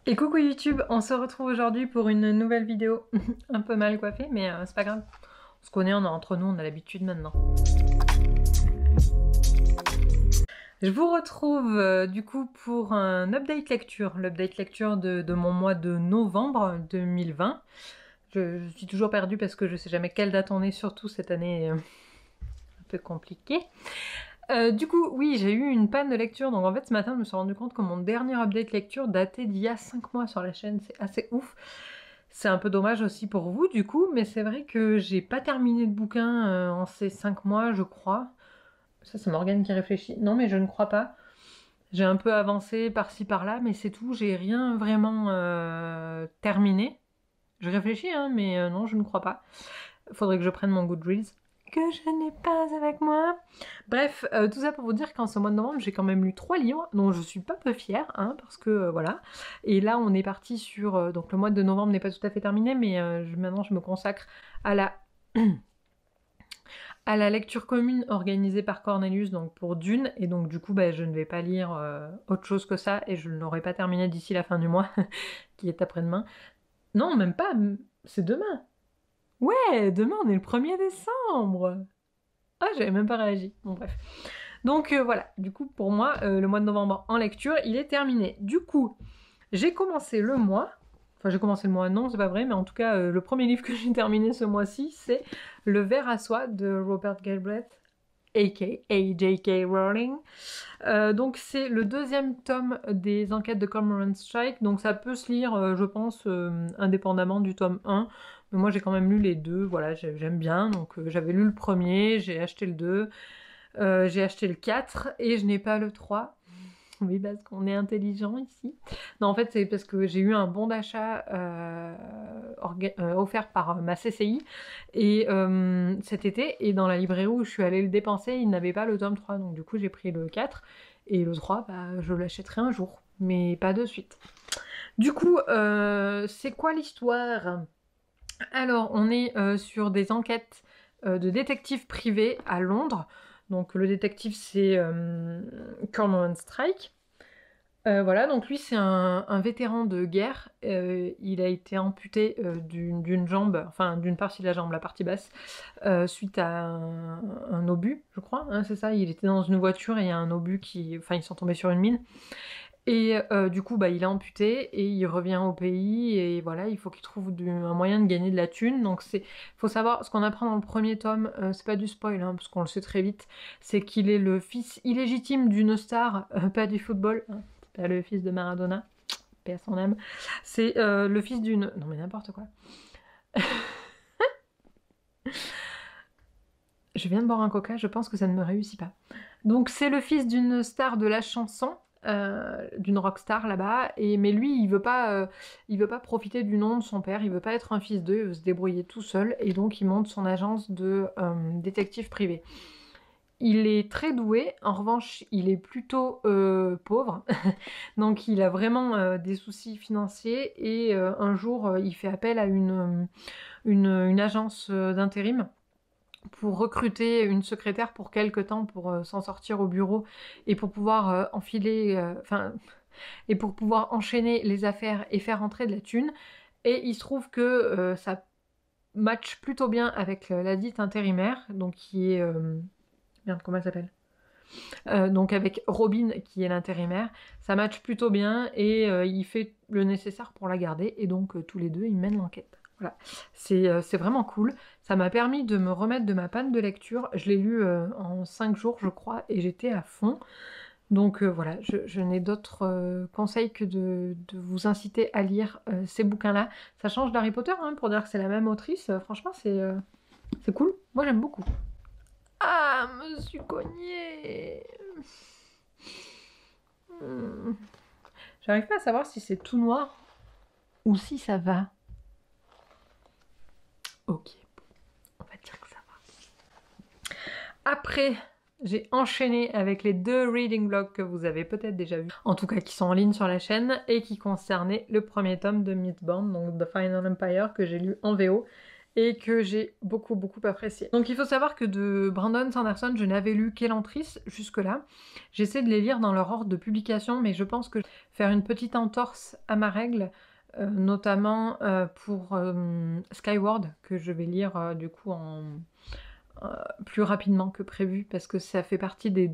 Et coucou YouTube, on se retrouve aujourd'hui pour une nouvelle vidéo. Un peu mal coiffée, mais c'est pas grave. On se connaît, on est entre nous, on a l'habitude maintenant. Je vous retrouve du coup pour un update lecture. L'update lecture de mon mois de novembre 2020. Je suis toujours perdue parce que je sais jamais quelle date on est, surtout cette année un peu compliquée. Du coup, oui, j'ai eu une panne de lecture, donc en fait ce matin je me suis rendu compte que mon dernier update lecture datait d'il y a 5 mois sur la chaîne, c'est assez ouf. C'est un peu dommage aussi pour vous du coup, mais c'est vrai que j'ai pas terminé de bouquin en ces 5 mois je crois. Ça c'est Morgane qui réfléchit. Non mais je ne crois pas. J'ai un peu avancé par-ci par-là, mais c'est tout, j'ai rien vraiment terminé. Je réfléchis hein, mais non je ne crois pas. Faudrait que je prenne mon Goodreads que je n'ai pas avec moi. Bref, tout ça pour vous dire qu'en ce mois de novembre, j'ai quand même lu 3 livres, dont je suis pas peu fière, hein, parce que voilà. Et là, on est parti sur... donc le mois de novembre n'est pas tout à fait terminé, mais maintenant je me consacre à la... à la lecture commune organisée par Cornelius, donc pour Dune, et donc du coup, bah, je ne vais pas lire autre chose que ça, et je ne l'aurai pas terminé d'ici la fin du mois, qui est après-demain. Non, même pas, c'est demain. Ouais, demain on est le 1er décembre. Ah, j'avais même pas réagi. Bon, bref. Donc voilà, du coup, pour moi, le mois de novembre en lecture, il est terminé. Du coup, j'ai commencé le mois... Enfin, j'ai commencé le mois, non, c'est pas vrai, mais en tout cas, le premier livre que j'ai terminé ce mois-ci, c'est Le Ver à soie de Robert Galbraith, a.k.a. J.K. Rowling. Donc c'est le deuxième tome des enquêtes de Cormoran Strike, donc ça peut se lire, je pense, indépendamment du tome 1. Mais moi j'ai quand même lu les deux, voilà, j'aime bien, donc j'avais lu le premier, j'ai acheté le 2, j'ai acheté le 4 et je n'ai pas le 3. Oui, parce qu'on est intelligent ici. Non, en fait, c'est parce que j'ai eu un bon d'achat offert par ma CCI et, cet été, et dans la librairie où je suis allée le dépenser, ils n'avaient pas le tome 3, donc du coup j'ai pris le 4, et le 3, bah, je l'achèterai un jour, mais pas de suite. Du coup, c'est quoi l'histoire? Alors, on est sur des enquêtes de détectives privés à Londres. Donc le détective c'est Cormoran Strike. Voilà, donc lui c'est un vétéran de guerre. Il a été amputé d'une jambe, enfin d'une partie de la jambe, la partie basse, suite à un obus, je crois, hein, c'est ça. Il était dans une voiture et il y a un obus qui... Enfin, ils sont tombés sur une mine. Et du coup, bah, il est amputé et il revient au pays et voilà, il faut qu'il trouve un moyen de gagner de la thune. Donc faut savoir, ce qu'on apprend dans le premier tome, c'est pas du spoil, hein, parce qu'on le sait très vite, c'est qu'il est le fils illégitime d'une star, pas du football, hein, c'est pas le fils de Maradona, paix à son âme, c'est le fils d'une... Non mais n'importe quoi. Je viens de boire un coca, je pense que ça ne me réussit pas. Donc c'est le fils d'une star de la chanson, d'une rockstar là-bas, mais lui il veut pas profiter du nom de son père, il veut pas être un fils d'eux, il veut se débrouiller tout seul, et donc il monte son agence de détective privé. Il est très doué, en revanche il est plutôt pauvre, donc il a vraiment des soucis financiers, et un jour il fait appel à une agence d'intérim pour recruter une secrétaire pour quelque temps, pour s'en sortir au bureau et pour pouvoir et pour pouvoir enchaîner les affaires et faire rentrer de la thune. Et il se trouve que ça match plutôt bien avec la dite intérimaire, donc qui est... merde, comment elle s'appelle? Donc avec Robin qui est l'intérimaire, ça match plutôt bien, et il fait le nécessaire pour la garder, et donc tous les deux ils mènent l'enquête. Voilà, c'est vraiment cool. Ça m'a permis de me remettre de ma panne de lecture. Je l'ai lu en 5 jours je crois, et j'étais à fond. Donc voilà, je n'ai d'autres conseils que de vous inciter à lire ces bouquins-là. Ça change d'Harry Potter, hein, pour dire que c'est la même autrice. Franchement, c'est cool. Moi, j'aime beaucoup. Ah, me suis cognée. J'arrive pas à savoir si c'est tout noir ou si ça va. Ok, on va dire que ça va. Après, j'ai enchaîné avec les 2 reading vlogs que vous avez peut-être déjà vus, en tout cas qui sont en ligne sur la chaîne, et qui concernaient le premier tome de Mistborn, donc The Final Empire, que j'ai lu en VO, et que j'ai beaucoup apprécié. Donc il faut savoir que de Brandon Sanderson, je n'avais lu qu'Elantris jusque-là. J'essaie de les lire dans leur ordre de publication, mais je pense que je vais faire une petite entorse à ma règle, notamment pour Skyward, que je vais lire du coup plus rapidement que prévu, parce que ça fait partie des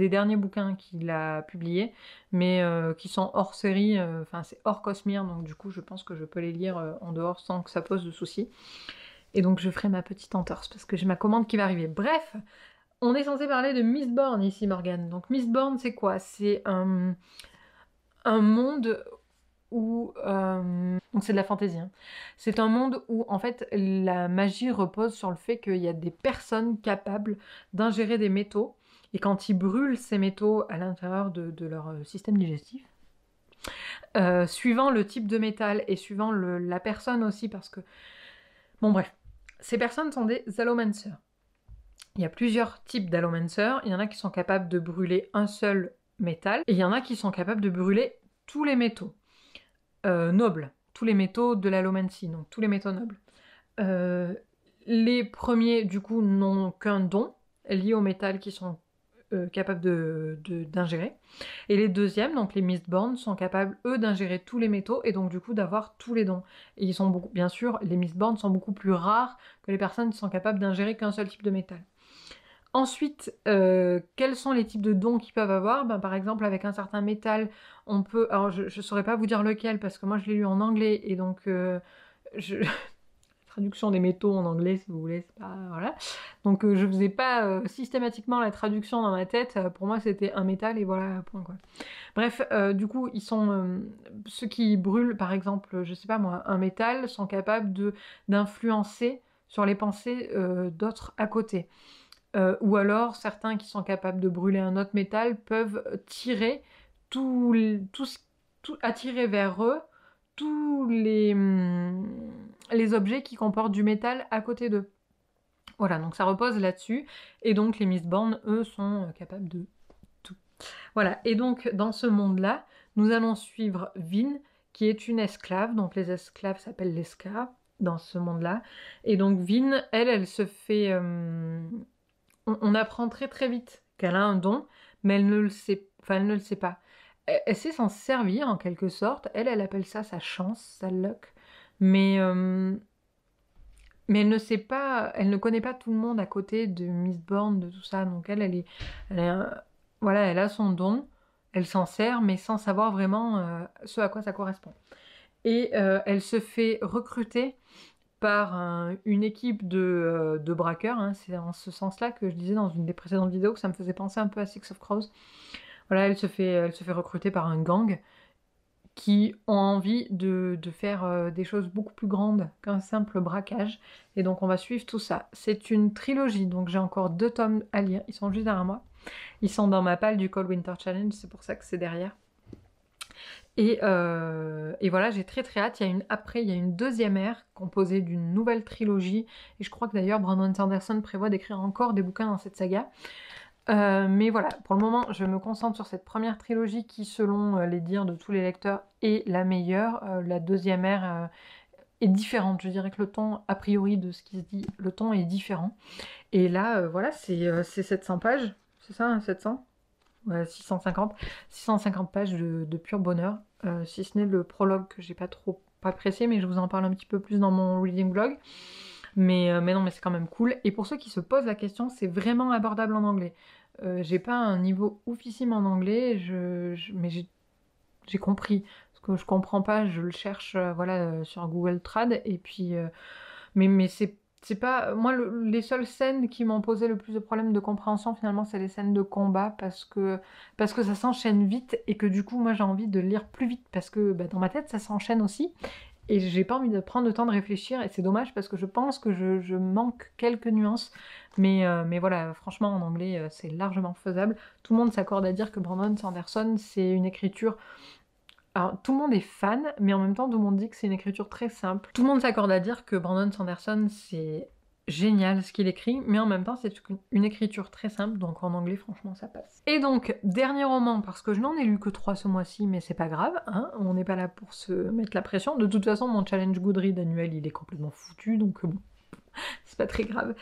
derniers bouquins qu'il a publiés, mais qui sont hors série, enfin c'est hors Cosmere, donc du coup je pense que je peux les lire en dehors sans que ça pose de soucis. Et donc je ferai ma petite entorse, parce que j'ai ma commande qui va arriver. Bref, on est censé parler de Mistborn ici, Morgane. Donc Mistborn, c'est quoi? C'est un monde où... donc c'est de la fantaisie. Hein. C'est un monde où, en fait, la magie repose sur le fait qu'il y a des personnes capables d'ingérer des métaux, et quand ils brûlent ces métaux à l'intérieur de leur système digestif, suivant le type de métal et suivant la personne aussi, parce que... Bon bref, ces personnes sont des allomancers. Il y a plusieurs types d'allomancers. Il y en a qui sont capables de brûler un seul métal, et il y en a qui sont capables de brûler tous les métaux nobles, tous les métaux de l'allomancie, donc tous les métaux nobles. Les premiers, du coup, n'ont qu'un don lié au métal qu'ils sont capables d'ingérer. Et les deuxièmes, donc les Mistborn, sont capables, eux, d'ingérer tous les métaux et donc du coup d'avoir tous les dons. Et ils sont bien sûr, les Mistborn sont beaucoup plus rares que les personnes qui sont capables d'ingérer qu'un seul type de métal. Ensuite, quels sont les types de dons qu'ils peuvent avoir? Ben, par exemple, avec un certain métal, on peut... Alors, je ne saurais pas vous dire lequel, parce que moi, je l'ai lu en anglais, et donc... La traduction des métaux en anglais, si vous voulez, c'est pas... Voilà. Donc, je faisais pas systématiquement la traduction dans ma tête. Pour moi, c'était un métal, et voilà, point, quoi. Bref, du coup, ils sont... ceux qui brûlent, par exemple, je sais pas moi, un métal, sont capables d'influencer sur les pensées d'autres à côté. Ou alors, certains qui sont capables de brûler un autre métal peuvent tirer attirer vers eux tous les objets qui comportent du métal à côté d'eux. Voilà, donc ça repose là-dessus. Et donc, les Mistborn, eux, sont capables de tout. Voilà, et donc, dans ce monde-là, nous allons suivre Vin, qui est une esclave. Donc, les esclaves s'appellent les Skaa dans ce monde-là. Et donc, Vin, elle se fait... on apprend très vite qu'elle a un don, mais elle ne le sait, elle ne le sait pas. Elle sait s'en servir en quelque sorte. Elle appelle ça sa chance, sa luck. Mais elle ne sait pas, elle ne connaît pas tout le monde à côté de Mistborn, de tout ça. Donc voilà, elle a son don, elle s'en sert, mais sans savoir vraiment ce à quoi ça correspond. Et elle se fait recruter par une équipe de braqueurs. Hein. C'est en ce sens-là que je disais dans une des précédentes vidéos que ça me faisait penser un peu à Six of Crows. Voilà, elle se fait recruter par un gang qui ont envie de faire des choses beaucoup plus grandes qu'un simple braquage. Et donc on va suivre tout ça. C'est une trilogie, donc j'ai encore 2 tomes à lire. Ils sont juste derrière moi. Ils sont dans ma palle du Cold Winter Challenge, c'est pour ça que c'est derrière. Et voilà, j'ai très hâte. Après, il y a une deuxième ère composée d'une nouvelle trilogie. Et je crois que d'ailleurs, Brandon Sanderson prévoit d'écrire encore des bouquins dans cette saga. Mais voilà, pour le moment, je me concentre sur cette première trilogie qui, selon les dires de tous les lecteurs, est la meilleure. La deuxième ère est différente. Je dirais que le ton, a priori, de ce qui se dit, le ton est différent. Et là, voilà, c'est 700 pages. C'est ça, hein, 700 ? Ouais, 650 pages de pur bonheur, si ce n'est le prologue que j'ai pas trop apprécié, mais je vous en parle un petit peu plus dans mon reading vlog. Mais non, mais c'est quand même cool. Et pour ceux qui se posent la question, c'est vraiment abordable en anglais. J'ai pas un niveau oufissime en anglais, mais j'ai compris. Ce que je comprends pas, je le cherche voilà, sur Google Trad, et puis... mais c'est pas... Moi, les seules scènes qui m'ont posé le plus de problèmes de compréhension, finalement, c'est les scènes de combat, parce que ça s'enchaîne vite, et que du coup, moi, j'ai envie de lire plus vite, parce que dans ma tête, ça s'enchaîne aussi, et j'ai pas envie de prendre le temps de réfléchir, et c'est dommage, parce que je pense que je manque quelques nuances, mais voilà, franchement, en anglais, c'est largement faisable. Tout le monde s'accorde à dire que Brandon Sanderson, c'est une écriture... Alors, tout le monde est fan, mais en même temps, tout le monde dit que c'est une écriture très simple. Tout le monde s'accorde à dire que Brandon Sanderson, c'est génial ce qu'il écrit, mais en même temps, c'est une écriture très simple, donc en anglais, franchement, ça passe. Et donc, dernier roman, parce que je n'en ai lu que 3 ce mois-ci, mais c'est pas grave, hein, on n'est pas là pour se mettre la pression. De toute façon, mon challenge Goodread annuel, il est complètement foutu, donc bon, C'est pas très grave.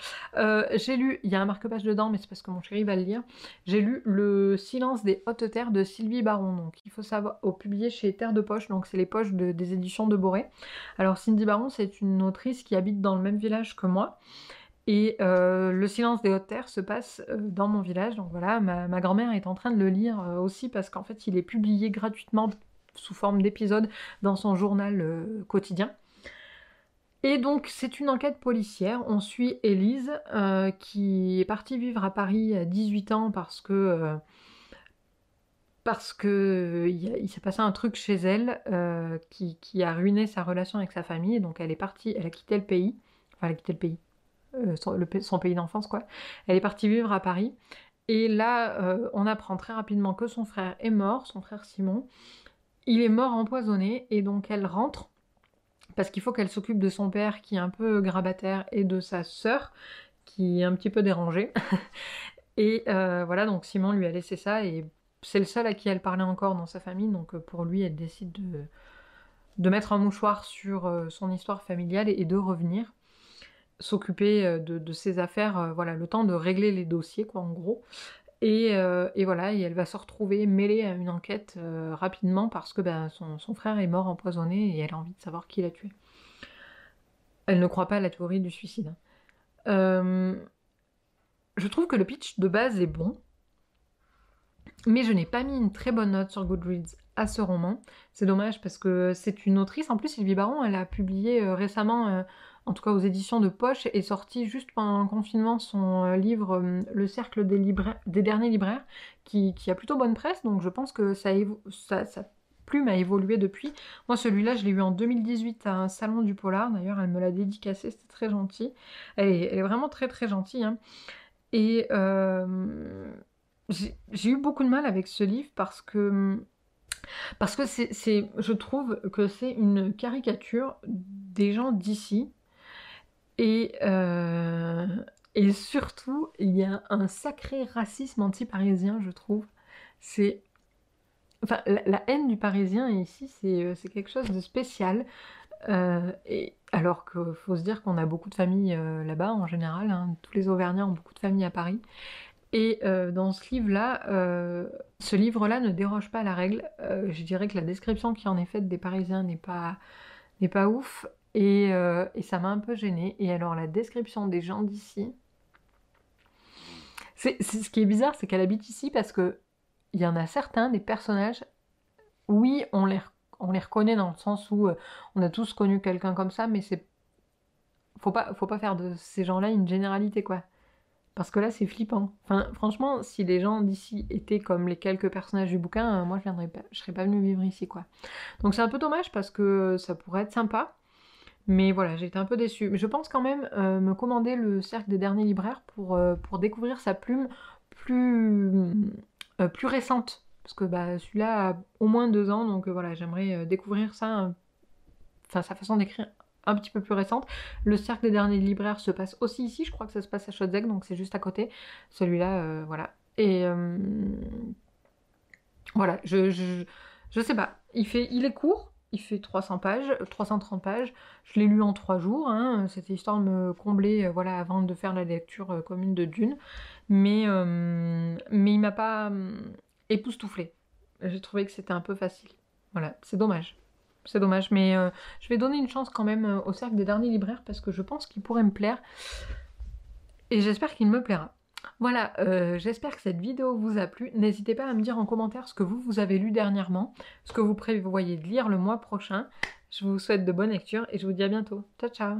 J'ai lu, il y a un marque-page dedans, mais c'est parce que mon chéri va le lire. J'ai lu Le silence des hautes terres de Sylvie Baron, donc il faut savoir, publié chez Terre de Poche, donc c'est les poches des éditions de Boré. Alors Cindy Baron, c'est une autrice qui habite dans le même village que moi. Et Le silence des hautes terres se passe dans mon village. Donc voilà, ma grand-mère est en train de le lire aussi parce qu'en fait, il est publié gratuitement sous forme d'épisode dans son journal quotidien. Et donc, c'est une enquête policière. On suit Élise, qui est partie vivre à Paris à 18 ans parce que il s'est passé un truc chez elle qui a ruiné sa relation avec sa famille. Et donc, elle est partie, elle a quitté le pays. Enfin, elle a quitté le pays. Son pays d'enfance, quoi. Elle est partie vivre à Paris. Et là, on apprend très rapidement que son frère est mort, son frère Simon. Il est mort empoisonné, et donc elle rentre, parce qu'il faut qu'elle s'occupe de son père, qui est un peu grabataire, et de sa sœur, qui est un petit peu dérangée. Et voilà, donc Simon lui a laissé ça, et c'est le seul à qui elle parlait encore dans sa famille, donc pour lui, elle décide de mettre un mouchoir sur son histoire familiale et de revenir s'occuper de ses affaires, voilà, le temps de régler les dossiers, quoi, en gros. Et voilà, et elle va se retrouver mêlée à une enquête rapidement parce que ben, son frère est mort empoisonné et elle a envie de savoir qui l'a tué. Elle ne croit pas à la théorie du suicide. Je trouve que le pitch de base est bon, mais je n'ai pas mis une très bonne note sur Goodreads à ce roman. C'est dommage parce que c'est une autrice. En plus, Sylvie Baron, elle a publié récemment, en tout cas aux éditions de Poche, est sorti juste pendant le confinement son livre Le cercle des derniers libraires, qui a plutôt bonne presse. Donc je pense que sa plume a évolué depuis. Moi, celui-là, je l'ai eu en 2018 à un salon du polar. D'ailleurs, elle me l'a dédicacé, c'était très gentil. Elle est vraiment très très gentille, hein. Et j'ai eu beaucoup de mal avec ce livre parce que je trouve que c'est une caricature des gens d'ici et, et surtout il y a un sacré racisme anti-parisien, je trouve. C'est enfin la haine du Parisien ici, c'est quelque chose de spécial. Et alors qu'il faut se dire qu'on a beaucoup de familles là-bas en général, hein. Tous les Auvergnats ont beaucoup de familles à Paris. Et dans ce livre-là ne déroge pas à la règle. Je dirais que la description qui en est faite des Parisiens n'est pas ouf, et ça m'a un peu gênée. Et alors la description des gens d'ici, ce qui est bizarre, c'est qu'elle habite ici parce que il y en a certains des personnages, oui, on les reconnaît dans le sens où on a tous connu quelqu'un comme ça, mais faut pas faire de ces gens-là une généralité, quoi. Parce que là, c'est flippant. Enfin, franchement, si les gens d'ici étaient comme les quelques personnages du bouquin, moi, je serais pas venue vivre ici, quoi. Donc c'est un peu dommage parce que ça pourrait être sympa. Mais voilà, j'ai été un peu déçue. Mais je pense quand même me commander le Cercle des derniers libraires pour découvrir sa plume plus récente. Parce que bah, celui-là a au moins 2 ans, donc voilà, j'aimerais découvrir ça, enfin sa façon d'écrire un petit peu plus récente. Le Cercle des derniers libraires se passe aussi ici, je crois que ça se passe à Chaudzec, donc c'est juste à côté. Celui-là, voilà. Et voilà, je sais pas. Il est court, il fait 300 pages, 330 pages. Je l'ai lu en 3 jours, hein. C'était histoire de me combler, voilà, avant de faire la lecture commune de Dune. Mais il m'a pas époustouflée. J'ai trouvé que c'était un peu facile. Voilà, c'est dommage. C'est dommage, mais je vais donner une chance quand même au Cercle des derniers libraires parce que je pense qu'il pourrait me plaire. Et j'espère qu'il me plaira. Voilà, j'espère que cette vidéo vous a plu. N'hésitez pas à me dire en commentaire ce que vous avez lu dernièrement, ce que vous prévoyez de lire le mois prochain. Je vous souhaite de bonnes lectures et je vous dis à bientôt. Ciao, ciao!